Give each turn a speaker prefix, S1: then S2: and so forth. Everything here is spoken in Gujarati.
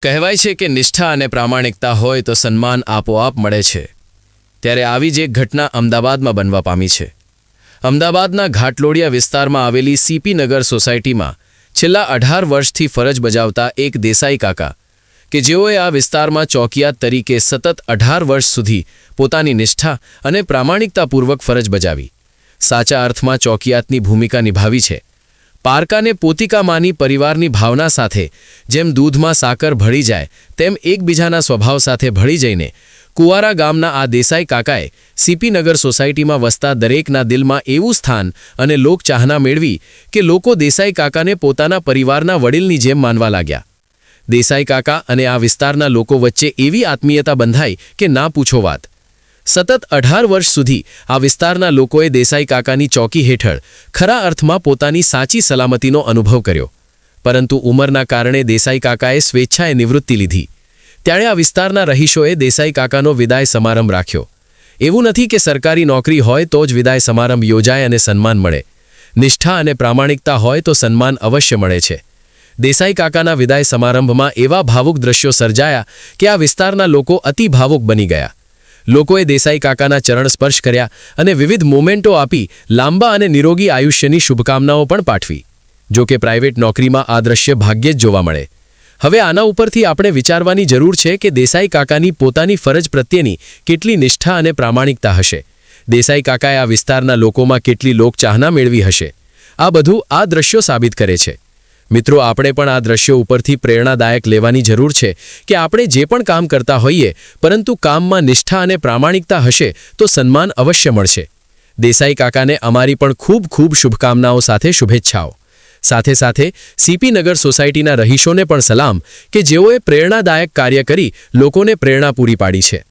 S1: કહેવાય છે કે નિષ્ઠા અને પ્રામાણિકતા હોય તો સન્માન આપોઆપ મળે છે। ત્યારે આવી જ એક ઘટના અમદાવાદમાં બનવા પામી છે। અમદાવાદના ઘાટલોડિયા વિસ્તારમાં આવેલી સીપી નગર સોસાયટીમાં છેલ્લા 18 વર્ષથી ફરજ બજાવતા એક દેસાઈ કાકા કે જેઓએ આ વિસ્તારમાં ચોકિયાત તરીકે સતત 18 વર્ષ સુધી પોતાની નિષ્ઠા અને પ્રામાણિકતાપૂર્વક ફરજ બજાવી સાચા અર્થમાં ચોકિયાતની ભૂમિકા નિભાવી છે। પારકાને પોતિકા માની પરિવારની ભાવના સાથે જેમ દૂધમાં સાકર ભળી જાય તેમ એકબીજાના સ્વભાવ સાથે ભળી જઈને કુવારા ગામના આ દેસાઈ કાકાએ સીપી નગર સોસાયટીમાં વસતા દરેકના દિલમાં એવું સ્થાન અને લોકચાહના મેળવી કે લોકો દેસાઈ કાકાને પોતાના પરિવારના વડીલની જેમ માનવા લાગ્યા। દેસાઈ કાકા અને આ વિસ્તારના લોકો વચ્ચે એવી આત્મીયતા બંધાઈ કે ના પૂછો વાત। સતત 18 વર્ષ સુધી આ વિસ્તારના લોકોએ દેસાઈ કાકાની ચોકી હેઠળ ખરા અર્થમાં પોતાની સાચી સલામતીનો અનુભવ કર્યો, પરંતુ ઉંમરના કારણે દેસાઈ કાકાએ સ્વેચ્છાએ નિવૃત્તિ લીધી। ત્યારે આ વિસ્તારના રહીશોએ દેસાઈ કાકાનો વિદાય સમારંભ રાખ્યો। એવું નથી કે સરકારી નોકરી હોય તો જ વિદાય સમારંભ યોજાય અને સન્માન મળે। નિષ્ઠા અને પ્રામાણિકતા હોય તો સન્માન અવશ્ય મળે છે। દેસાઈ કાકાના વિદાય સમારંભમાં એવા ભાવુક દ્રશ્યો સર્જાયા કે આ વિસ્તારના લોકો અતિ ભાવુક બની ગયા। લોકોએ દેસાઈ કાકાના ચરણ સ્પર્શ કર્યા અને વિવિધ મોમેન્ટો આપી લાંબા અને નિરોગી આયુષ્યની શુભકામનાઓ પણ પાઠવી। જો કે પ્રાઇવેટ નોકરીમાં આ દ્રશ્ય ભાગ્યે જ જોવા મળે। હવે આના ઉપરથી આપણે વિચારવાની જરૂર છે કે દેસાઈ કાકાની પોતાની ફરજ પ્રત્યેની કેટલી નિષ્ઠા અને પ્રામાણિકતા હશે। દેસાઈ કાકાએ આ વિસ્તારના લોકોમાં કેટલી લોકચાહના મેળવી હશે। આ બધું આ દ્રશ્યો સાબિત કરે છે। મિત્રો, આપણે પણ આ દ્રશ્યો ઉપરથી પ્રેરણાદાયક લેવાની જરૂર છે કે આપણે જે પણ કામ કરતા હોઈએ પરંતુ કામમાં નિષ્ઠા અને પ્રામાણિકતા હશે તો સન્માન અવશ્ય મળશે। દેસાઈ કાકાને અમારી પણ ખૂબ ખૂબ શુભકામનાઓ સાથે શુભેચ્છાઓ। સાથે સાથે સીપી નગર સોસાયટીના રહીશોને પણ સલામ કે જેઓએ પ્રેરણાદાયક કાર્ય કરી લોકોને પ્રેરણા પૂરી પાડી છે।